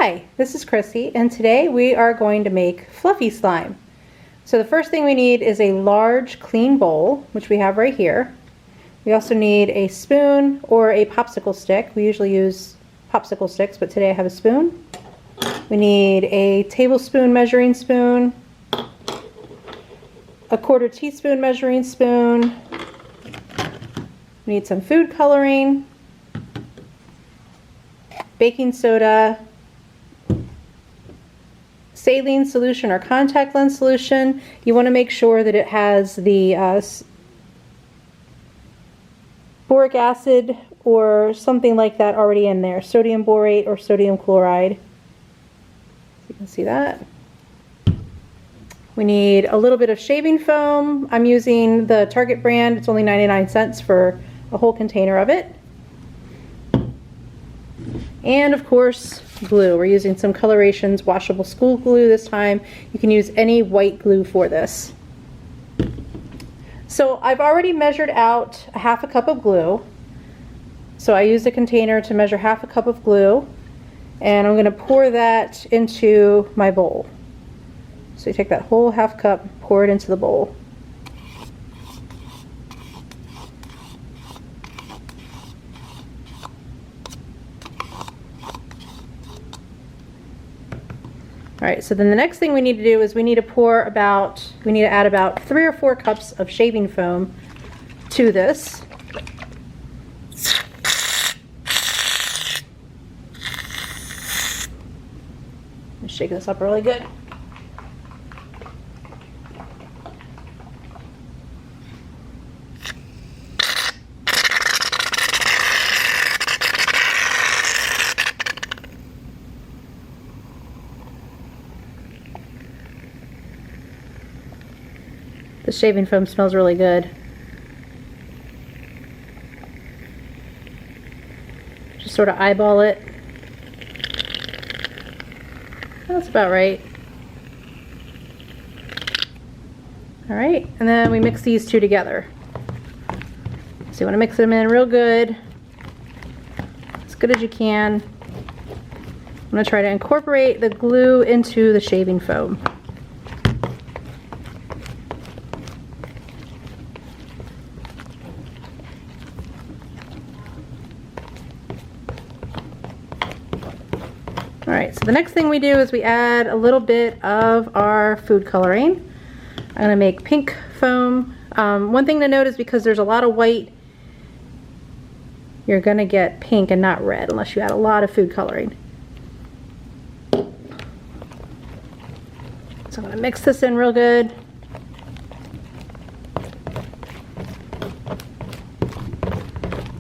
Hi, this is Chrissy, and today we are going to make fluffy slime. So the first thing we need is a large clean bowl, which we have right here. We also need a spoon or a popsicle stick. We usually use popsicle sticks, but today I have a spoon. We need a tablespoon measuring spoon, a 1/4 teaspoon measuring spoon. We need some food coloring, baking soda, saline solution or contact lens solution. You want to make sure that it has the boric acid or something like that already in there, sodium borate or sodium chloride. You can see that. We need a little bit of shaving foam. I'm using the Target brand. It's only 99 cents for a whole container of it. And of course, glue. We're using some Colorations washable school glue this time. You can use any white glue for this. So I've already measured out a 1/2 cup of glue. So I used a container to measure 1/2 cup of glue, and I'm going to pour that into my bowl. So you take that whole 1/2 cup, pour it into the bowl. All right, so then the next thing we need to do is we need to add about 3 or 4 cups of shaving foam to this. Let's shake this up really good. The shaving foam smells really good. Just sort of eyeball it. That's about right. All right, and then we mix these two together. So you want to mix them in real good, as good as you can. I'm going to try to incorporate the glue into the shaving foam. Alright, so the next thing we do is we add a little bit of our food coloring. I'm going to make pink foam. One thing to note is because there's a lot of white, you're going to get pink and not red unless you add a lot of food coloring. So I'm going to mix this in real good.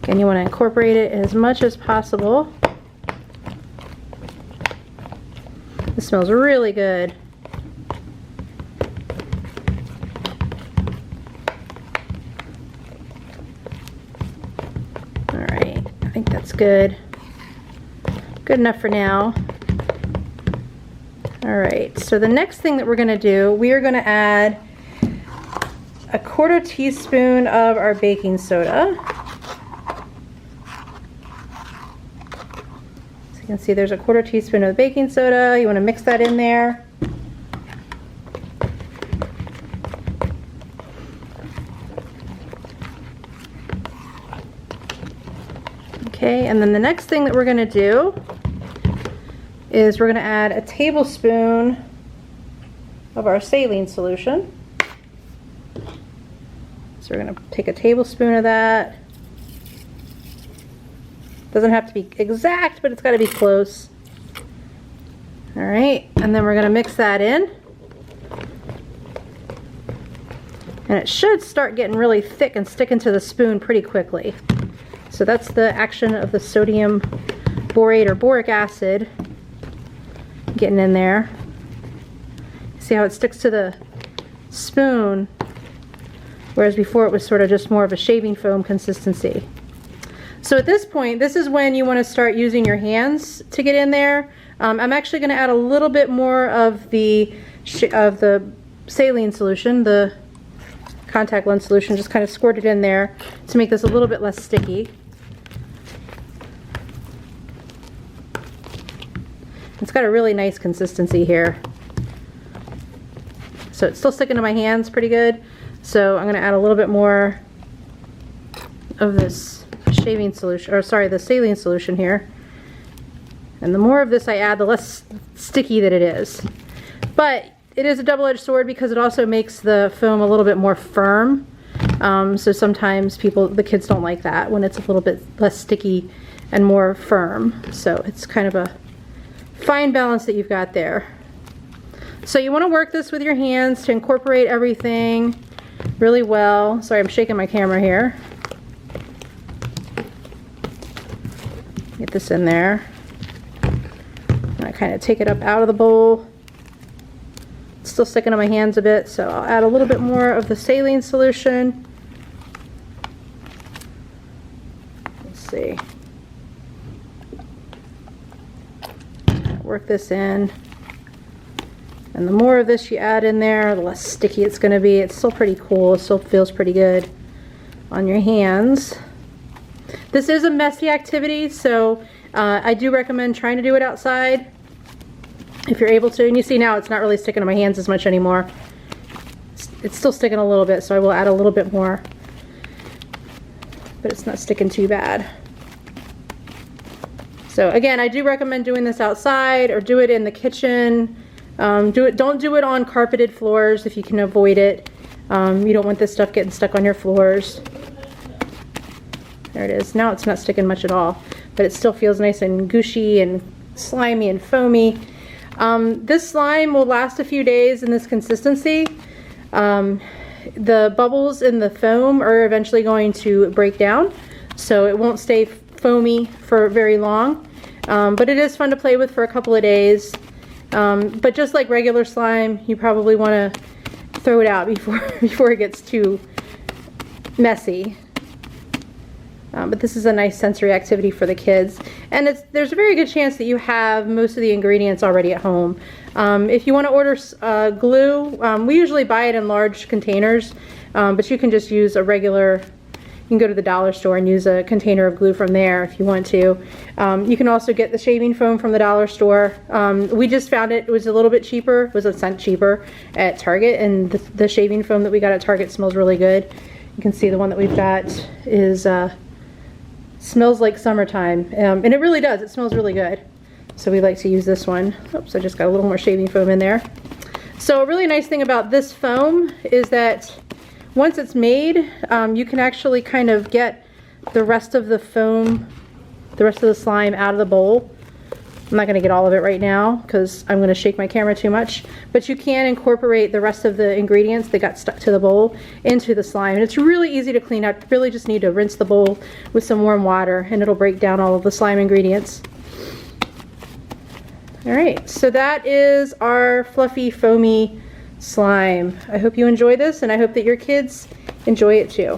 Again, you want to incorporate it as much as possible. This smells really good. All right, I think that's good. Good enough for now. All right, so the next thing that we're going to do, we are going to add a 1/4 teaspoon of our baking soda. You can see there's a 1/4 teaspoon of baking soda. You want to mix that in there. Okay, and then the next thing that we're going to do is we're going to add a tablespoon of our saline solution. So we're going to take a tablespoon of that. Doesn't have to be exact, but it's got to be close. All right, and then we're going to mix that in. And it should start getting really thick and sticking to the spoon pretty quickly. So that's the action of the sodium borate or boric acid getting in there. See how it sticks to the spoon, whereas before it was sort of just more of a shaving foam consistency. So at this point, this is when you want to start using your hands to get in there. I'm actually going to add a little bit more of the saline solution, the contact lens solution, just kind of squirt it in there to make this a little bit less sticky. It's got a really nice consistency here. So it's still sticking to my hands pretty good. So I'm going to add a little bit more of this shaving solution, or sorry, the saline solution here. And the more of this I add, the less sticky that it is. But it is a double-edged sword because it also makes the foam a little bit more firm. So sometimes the kids don't like that when it's a little bit less sticky and more firm. So it's kind of a fine balance that you've got there. So you want to work this with your hands to incorporate everything really well. Sorry, I'm shaking my camera here. Get this in there. And I kind of take it up out of the bowl. It's still sticking to my hands a bit, so I'll add a little bit more of the saline solution. Let's see. Work this in. And the more of this you add in there, the less sticky it's going to be. It's still pretty cool. It still feels pretty good on your hands. This is a messy activity, so I do recommend trying to do it outside if you're able to. And you see now it's not really sticking to my hands as much anymore. It's still sticking a little bit, so I will add a little bit more. But it's not sticking too bad. So again, I do recommend doing this outside or do it in the kitchen. Don't do it on carpeted floors if you can avoid it. You don't want this stuff getting stuck on your floors. There it is. Now it's not sticking much at all, but it still feels nice and gushy and slimy and foamy. This slime will last a few days in this consistency. The bubbles in the foam are eventually going to break down, so it won't stay foamy for very long. But it is fun to play with for a couple of days. But just like regular slime, you probably want to throw it out before it gets too messy. But this is a nice sensory activity for the kids. And there's a very good chance that you have most of the ingredients already at home. If you want to order glue, we usually buy it in large containers, but you can just use a regular, you can go to the dollar store and use a container of glue from there if you want to. You can also get the shaving foam from the dollar store. We just found it was a little bit cheaper, it was a cent cheaper at Target, and the shaving foam that we got at Target smells really good. You can see the one that we've got is smells like summertime, and it really does. It smells really good. So we like to use this one. Oops, I just got a little more shaving foam in there. So a really nice thing about this foam is that once it's made, you can actually kind of get the rest of the foam, the rest of the slime out of the bowl. I'm not going to get all of it right now because I'm going to shake my camera too much, but you can incorporate the rest of the ingredients that got stuck to the bowl into the slime. And it's really easy to clean up. You really just need to rinse the bowl with some warm water and it'll break down all of the slime ingredients. Alright, so that is our fluffy, foamy slime. I hope you enjoy this, and I hope that your kids enjoy it too.